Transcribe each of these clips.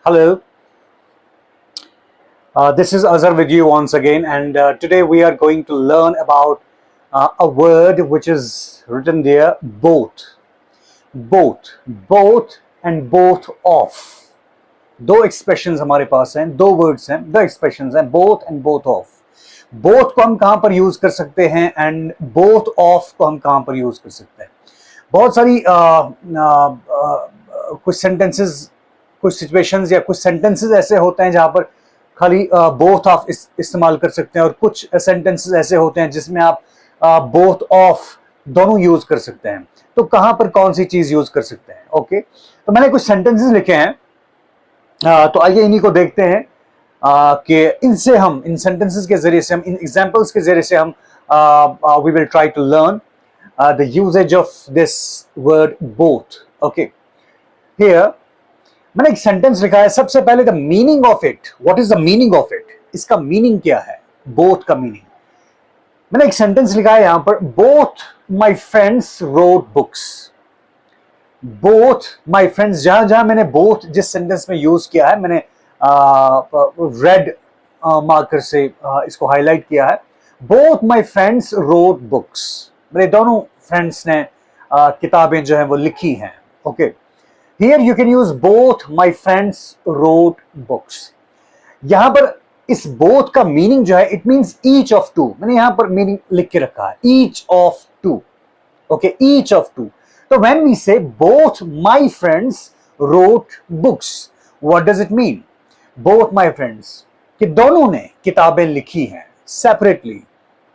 Hello, this is Azhar with you once again, and today we are going to learn about a word which is written there, both. Both and both of. दो expressions हमारे पास हैं, दो words हैं, दो expressions हैं, both and both of. both को हम कहाँ पर यूज कर सकते हैं and both of को हम कहाँ पर यूज कर सकते हैं. बहुत सारी कुछ सेंटेंसेस, कुछ सिचुएशंस या कुछ सेंटेंसेस ऐसे होते हैं जहां पर खाली बोथ ऑफ इस्तेमाल कर सकते हैं, और कुछ सेंटेंसेस ऐसे होते हैं जिसमें आप बोथ ऑफ दोनों यूज कर सकते हैं. तो कहां पर कौन सी चीज यूज कर सकते हैं? ओके, तो मैंने कुछ सेंटेंसेस लिखे हैं, तो आइए इन्हीं को देखते हैं कि इनसे हम, इन सेंटेंसेस के जरिए से हम, इन एग्जांपल्स के जरिए से हम we will try to learn the usages of this word both. Okay, here मैंने एक सेंटेंस लिखा है. सबसे पहले the meaning of it. What is the meaning of it? इसका मीनिंग क्या है? बोथ का मीनिंग. मैंने एक सेंटेंस लिखा है यहां पर, both my friends wrote books. Both my friends, जहां जहां मैंने बोथ जिस सेंटेंस में यूज किया है, मैंने रेड मार्कर से इसको हाईलाइट किया है. Both my friends wrote books. मेरे दोनों फ्रेंड्स ने किताबें जो है वो लिखी हैं. Okay, Here you can use both my friends wrote books. यहां पर इस both का मीनिंग जो है, it means each of two. मैंने यहां पर मीनिंग लिख के रखा है, each of two. Okay, each of two. तो when we say both my friends wrote books, what does it mean? Both my friends, कि दोनों ने किताबें लिखी हैं separately.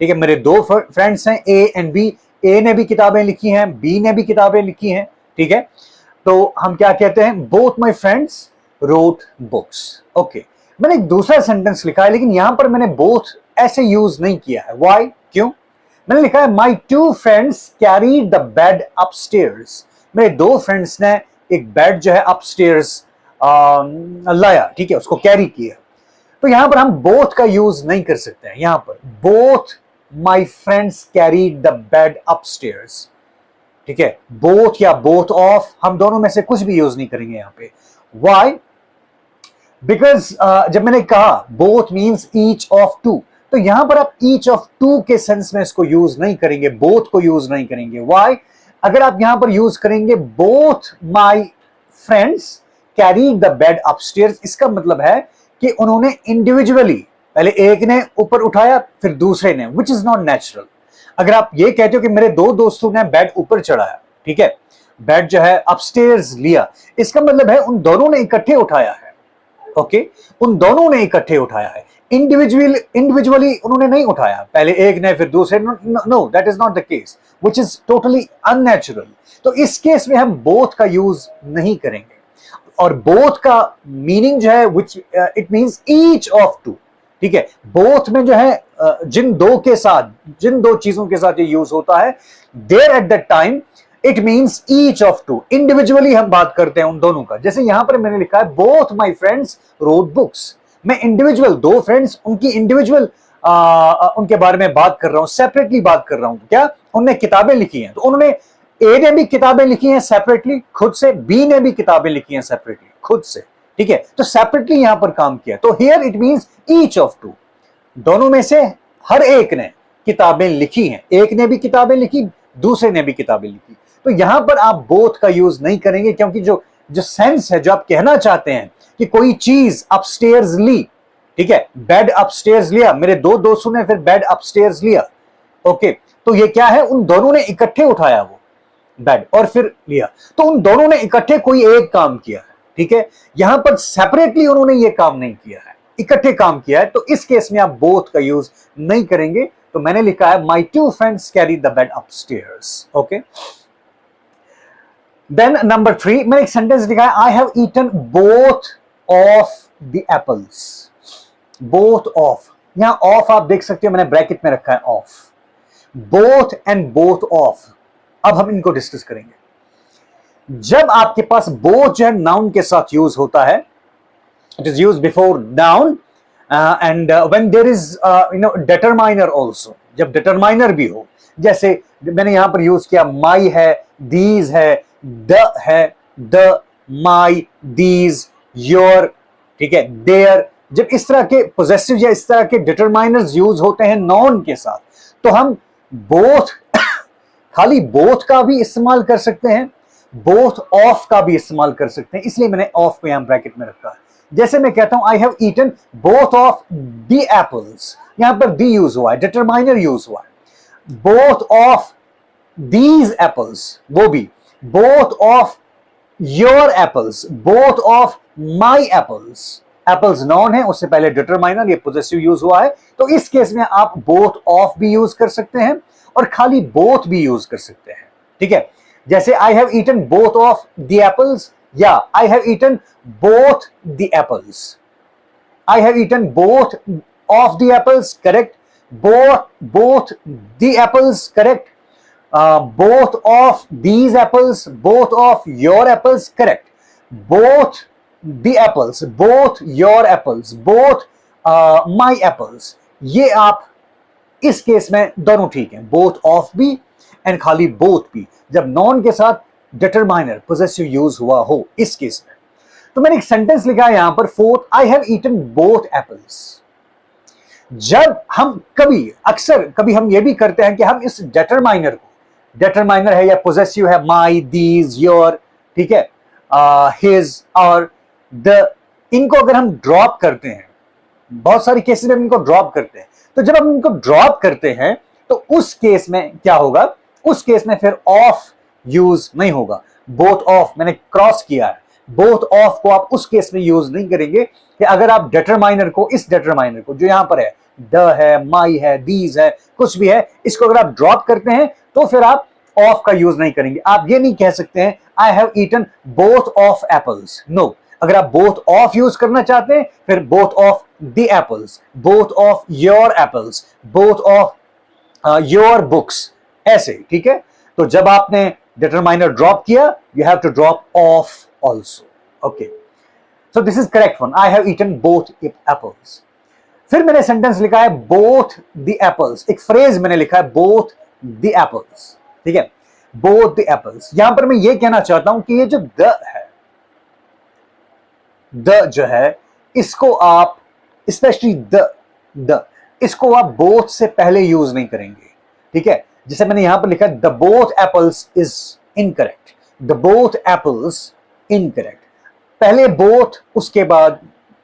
ठीक है, मेरे दो फ्रेंड्स हैं A and B. A ने भी किताबें लिखी हैं, B ने भी किताबें लिखी हैं. ठीक है, तो हम क्या कहते हैं? Both my friends wrote books. Okay, मैंने एक दूसरा सेंटेंस लिखा है, लेकिन यहां पर मैंने बोथ ऐसे यूज नहीं किया है. व्हाई? क्यों? मैंने लिखा है my two friends carried the bed upstairs. मेरे दो फ्रेंड्स ने एक बेड जो है अपस्टेयर्स लाया. ठीक है, उसको कैरी किया. तो यहां पर हम बोथ का यूज नहीं कर सकते हैं. यहां पर both my friends carried the bed upstairs. ठीक है, बोथ या बोथ ऑफ, हम दोनों में से कुछ भी यूज नहीं करेंगे यहां पे. व्हाई? बिकॉज जब मैंने कहा both means each of two, तो यहां पर आप ईच ऑफ टू के सेंस में इसको यूज नहीं करेंगे, बोथ को यूज नहीं करेंगे. व्हाई? अगर आप यहां पर यूज करेंगे both my friends carried the bed upstairs, इसका मतलब है कि उन्होंने इंडिविजुअली, पहले एक ने ऊपर उठाया फिर दूसरे ने, विच इज नॉट नेचुरल. अगर आप ये कहते हो कि मेरे दो दोस्तों ने बेड ऊपर चढ़ाया, ठीक है, बेड जो है अपस्टेयर्स लिया, इसका मतलब है उन दोनों ने इकट्ठे उठाया है. ओके, उन दोनों ने इकट्ठे उठाया है, इंडिविजुअली उन्होंने नहीं उठाया, पहले एक ने फिर दूसरे. No, that is not the case, which is totally unnatural. तो इस केस में हम बोथ का यूज नहीं करेंगे. और बोथ का मीनिंग जो है, which it means each of two. ठीक है, बोथ में जो है जिन दो के साथ, जिन दो चीजों के साथ ये यूज होता है, there at that time it means each of two. Individually हम बात करते हैं उन दोनों का. जैसे यहां पर मैंने लिखा है both my friends wrote books. मैं इंडिविजुअल, दो फ्रेंड्स, उनकी इंडिविजुअल उनके बारे में बात कर रहा हूं, सेपरेटली बात कर रहा हूं. क्या? उन्होंने किताबें लिखी हैं. तो उन्होंने, ए ने भी किताबें लिखी हैं सेपरेटली खुद से, बी ने भी किताबें लिखी हैं सेपरेटली खुद से. ठीक है, तो सेपरेटली यहां पर काम किया. तो here it means each of two. दोनों में से हर एक ने किताबें लिखी हैं. एक ने भी किताबें लिखी, दूसरे ने भी किताबें लिखी. तो यहां पर आप बोथ का यूज नहीं करेंगे, क्योंकि जो सेंस है, जो आप कहना चाहते हैं कि कोई चीज अपस्टेयर्स ली, ठीक है, बेड अपस्टेयर्स लिया, मेरे दो दोस्तों ने फिर बेड अपस्टेयर्स लिया. ओके, तो ये क्या है? उन दोनों ने इकट्ठे उठाया वो बेड और फिर लिया. तो उन दोनों ने इकट्ठे कोई एक काम किया है. ठीक है, यहां पर सेपरेटली उन्होंने ये काम नहीं किया है, इकट्ठे काम किया है. तो इस केस में आप बोथ का यूज नहीं करेंगे. तो मैंने लिखा है my two friends carry the bed upstairs. Okay, then number 3, मैंने एक सेंटेंस लिखा है, I have eaten both of the apples. Both of, यहां ऑफ आप देख सकते हो, मैंने ब्रैकेट में रखा है of. Both and both of, अब हम इनको डिस्कस करेंगे. जब आपके पास बोथ जो है नाउन के साथ यूज होता है, it is used before noun, and when there is determiner also, जब determiner भी हो, जैसे मैंने यहां पर यूज किया my है, these है, the है, the, my, these, your, ठीक है, देयर, जब इस तरह के पोजेसिव या इस तरह के डिटरमाइनर्स यूज होते हैं नॉन के साथ, तो हम बोथ खाली बोथ का भी इस्तेमाल कर सकते हैं, बोथ ऑफ का भी इस्तेमाल कर सकते हैं, इसलिए मैंने ऑफ को यहां ब्रैकेट में रखा है। जैसे मैं कहता हूं I have eaten both of the apples, यहां पर दी यूज हुआ है, डिटरमाइनर यूज हुआ है। बोथ ऑफ दीज एप्पल्स, वो भी, both of your apples, both of my apples, apples non है, उससे पहले डिटरमाइनर, ये पोजेसिव यूज हुआ है, तो इस केस में आप बोथ ऑफ भी यूज कर सकते हैं और खाली बोथ भी यूज कर सकते हैं, ठीक है। जैसे I have eaten both of the apples या I have eaten both the apples, I have eaten both of the apples, correct, both the apples, correct, both of these apples, both of your apples, correct, both the apples, both your apples, both my apples, ये आप इस case में दोनों ठीक हैं, both of भी and खाली both भी, जब नॉन के साथ डिटरमाइनर पोजेसिव यूज हुआ हो इस केस में। तो मैंने एक सेंटेंस लिखा है यहां पर, fourth, I have eaten both apples. जब हम अक्सर कभी हम ये भी करते हैं कि हम इस डिटरमाइनर को, डिटरमाइनर है या पोजेसिव है, माई, दीज, योर, ठीक है, हिज और द, इनको अगर हम ड्रॉप करते हैं, बहुत सारी केसेस में इनको ड्रॉप करते हैं, तो जब हम इनको ड्रॉप करते हैं तो उस केस में क्या होगा, उस केस में फिर ऑफ यूज नहीं होगा, बोथ ऑफ मैंने क्रॉस किया है, बोथ ऑफ को आप उस केस में यूज नहीं करेंगे कि अगर आप डिटरमाइनर को, इस डिटरमाइनर को जो यहां पर है, द है, माई है, दीज है, कुछ भी है, इसको अगर आप ड्रॉप करते हैं तो फिर आप ऑफ का यूज नहीं करेंगे। आप ये नहीं कह सकते हैं I have eaten both of apples, no, अगर आप बोथ ऑफ यूज करना चाहते हैं फिर both of the apples, both of your apples, both of your books, ऐसे, ठीक है। तो जब आपने डिटरमाइनर ड्रॉप किया, you have to drop of also, okay. So this is correct one, I have eaten both apples. फिर मैंने sentence लिखा है बोथ द एप्पल्स, एक फ्रेज मैंने लिखा है बोथ द एप्पल्स, ठीक है, बोथ द एप्पल्स। यहां पर मैं ये कहना चाहता हूं कि ये जो द है, द जो है, इसको आप स्पेशली द इसको आप बोथ से पहले यूज नहीं करेंगे, ठीक है। जैसे मैंने यहां पर लिखा the both apples is incorrect, the both apples incorrect, पहले बोथ उसके बाद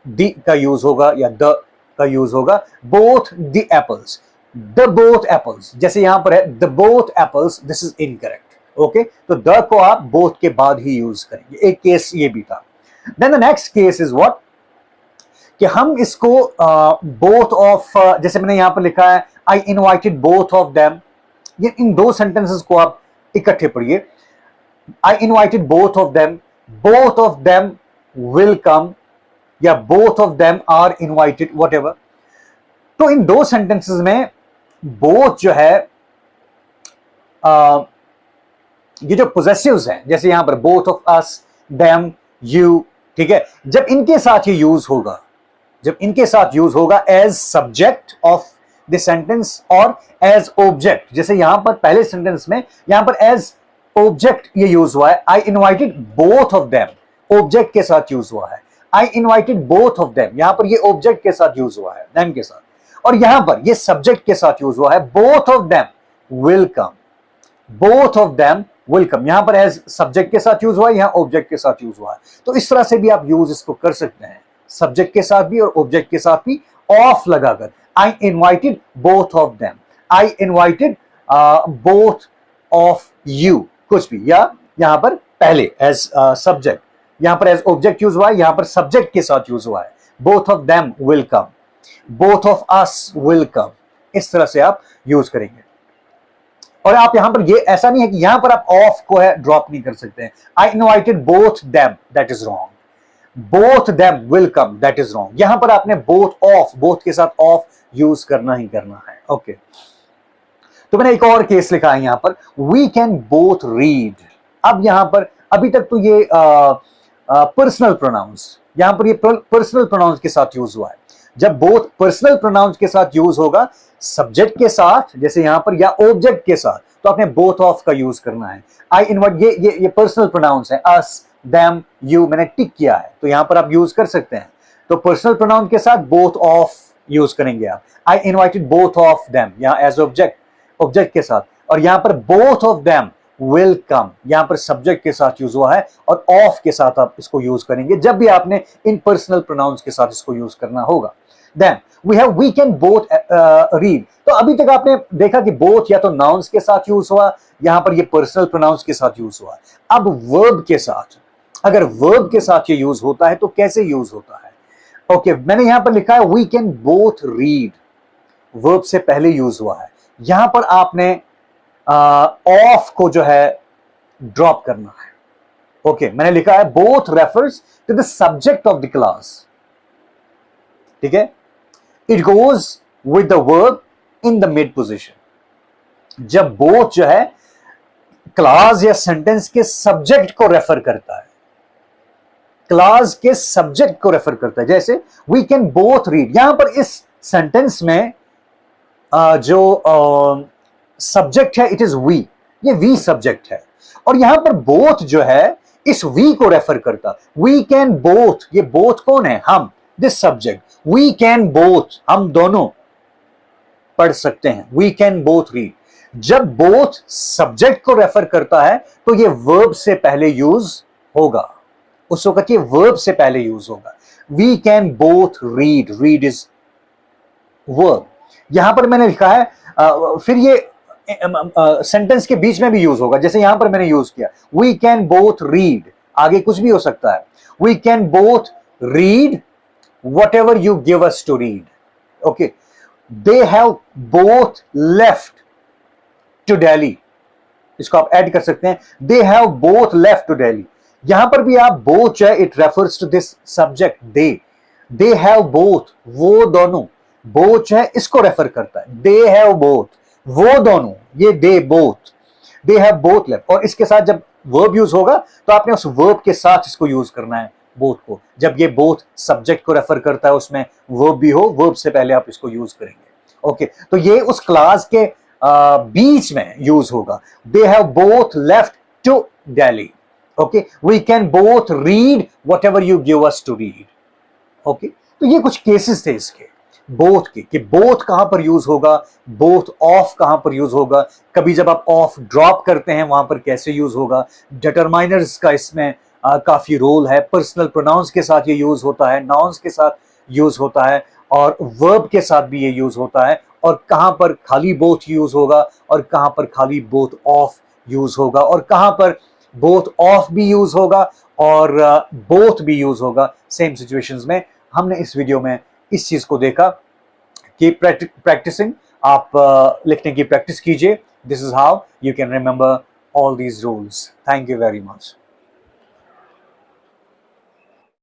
द का यूज होगा या द का यूज होगा, both the apples, the both apples, जैसे यहां पर है the both apples, this is incorrect, okay. तो द को आप बोथ के बाद ही यूज करेंगे, एक केस ये भी था। Then the next case is what, कि हम इसको बोथ ऑफ, जैसे मैंने यहां पर लिखा है I invited both of them, ये इन दो सेंटेंसेस को आप इकट्ठे पढ़िए, I invited both of them will come या both of them are invited, whatever. तो इन दो सेंटेंसेस में बोथ जो है, ये जो पोजेसिव्स हैं, जैसे यहां पर both of us, them, you, ठीक है, जब इनके साथ ये यूज होगा, जब इनके साथ यूज होगा as subject of the sentence और एज ऑब्जेक्ट, जैसे यहां पर पहले सेंटेंस में यहां पर एज ऑब्जेक्ट ये यूज हुआ है, I invited both of them, object के साथ यूज हुआ है, I invited both of them, यहां पर ये ऑब्जेक्ट के साथ यूज हुआ है, देम के साथ, और यहां पर ये सब्जेक्ट के साथ यूज हुआ है, both of them will come, both of them will कम, यहां पर एज सब्जेक्ट के साथ यूज हुआ है, यहां ऑब्जेक्ट के साथ यूज हुआ है। तो इस तरह से भी आप यूज इसको कर सकते हैं, सब्जेक्ट के साथ भी और ऑब्जेक्ट के साथ भी ऑफ लगाकर, आई invited both of them, I invited both of you, कुछ भी, या यहां पर पहले एज सब्जेक्ट, यहां पर एज ऑब्जेक्ट यूज हुआ है, यहां पर सब्जेक्ट के साथ यूज हुआ है, both of them will come, both of us will come, इस तरह से आप यूज करेंगे। और आप यहां पर, ये ऐसा नहीं है कि यहां पर आप ऑफ को है ड्रॉप नहीं कर सकते हैं, आई invited both them, that is wrong, both them will come, that is wrong, यहां पर आपने बोथ ऑफ, बोथ के साथ ऑफ यूज करना ही करना है, ओके। तो मैंने एक और केस लिखा है यहां पर, वी कैन बोथ रीड। अब यहां पर अभी तक तो ये पर्सनल प्रोनाउंस, यहां पर ये पर्सनल प्रोनाउंस के साथ यूज हुआ है। जब बोथ पर्सनल प्रोनाउंस के साथ यूज होगा सब्जेक्ट के साथ, जैसे यहां पर, या ऑब्जेक्ट के साथ, तो आपने बोथ ऑफ का यूज करना है। आई इनवाइट, ये पर्सनल प्रोनाउंस है, अस, देम, यू, मैंने टिक किया है, तो यहां पर आप यूज कर सकते हैं। तो पर्सनल प्रोनाउन के साथ बोथ ऑफ यूज करेंगे आप। आई इनवाइटेड बोथ ऑफ देम, यहां एज ऑब्जेक्ट के साथ, और यहां पर बोथ ऑफ देम विल कम, यहां पर सब्जेक्ट के साथ यूज हुआ है और ऑफ के साथ आप इसको यूज करेंगे जब भी आपने इन पर्सनल प्रोनाउंस के साथ इसको यूज करना होगा। Then we have we can both read. तो अभी तक आपने देखा कि बोथ या तो नाउन्स के साथ यूज हुआ, यहां पर ये पर्सनल प्रोनाउंस के साथ यूज हुआ। अब वर्ब के साथ, अगर वर्ब के साथ ये यूज होता है तो कैसे यूज होता है? ओके, मैंने यहां पर लिखा है we can both read, verb से पहले यूज हुआ है। यहां पर आपने ऑफ को जो है ड्रॉप करना है। ओके, मैंने लिखा है both refers to the subject of the class, ठीक है, it goes with the verb in the mid position. जब बोथ जो है क्लास या सेंटेंस के सब्जेक्ट को रेफर करता है, क्लास के सब्जेक्ट को रेफर करता है, जैसे वी कैन बोथ रीड, यहां पर इस सेंटेंस में जो सब्जेक्ट है इट इज वी, ये वी सब्जेक्ट है, और यहां पर बोथ जो है इस वी को रेफर करता। वी कैन बोथ, ये बोथ कौन है? हम, this subject. We can both, हम दोनों पढ़ सकते हैं। वी कैन बोथ रीड, जब बोथ सब्जेक्ट को रेफर करता है तो ये वर्ब से पहले यूज होगा, उस वक्त ये वर्ब से पहले यूज होगा। We can both read, read is verb. यहां पर मैंने लिखा है फिर ये सेंटेंस के बीच में भी यूज होगा, जैसे यहां पर मैंने यूज किया वी कैन बोथ रीड, आगे कुछ भी हो सकता है। We can both read whatever you give us to read. Okay, they have both left to Delhi, इसको आप ऐड कर सकते हैं, they have both left to Delhi. यहां पर भी आप बोथ जो है it refers to this subject they have both, वो दोनों, बोथ जो है इसको रेफर करता है। दे हैव बोथ, वो दोनों, ये they both, they have both left, और इसके साथ जब वर्ब यूज होगा तो आपने उस वर्ब के साथ इसको यूज करना है बोथ को। जब ये बोथ सब्जेक्ट को रेफर करता है, उसमें वर्ब भी हो, वर्ब से पहले आप इसको यूज करेंगे। ओके, तो ये उस क्लास के बीच में यूज होगा। They have both left to Delhi. Okay, we can both read whatever you give us to read. Okay, तो ये कुछ केसेस थे इसके बोथ के, कि बोथ कहां पर यूज होगा, बोथ ऑफ कहां पर यूज होगा, कभी जब आप ऑफ ड्रॉप करते हैं वहां पर कैसे यूज होगा। डिटरमाइनर्स का इसमें काफी रोल है। पर्सनल प्रोनाउंस के साथ ये यूज होता है, नाउन्स के साथ यूज होता है, और वर्ब के साथ भी ये यूज होता है, और कहां पर खाली बोथ यूज होगा और कहां पर खाली बोथ ऑफ यूज होगा, और कहां पर बोथ ऑफ भी यूज होगा और बोथ भी यूज होगा सेम सिचुएशंस में। हमने इस वीडियो में इस चीज को देखा कि प्रैक्टिसिंग, आप लिखने की प्रैक्टिस कीजिए। This is how you can remember all these rules. Thank you very much.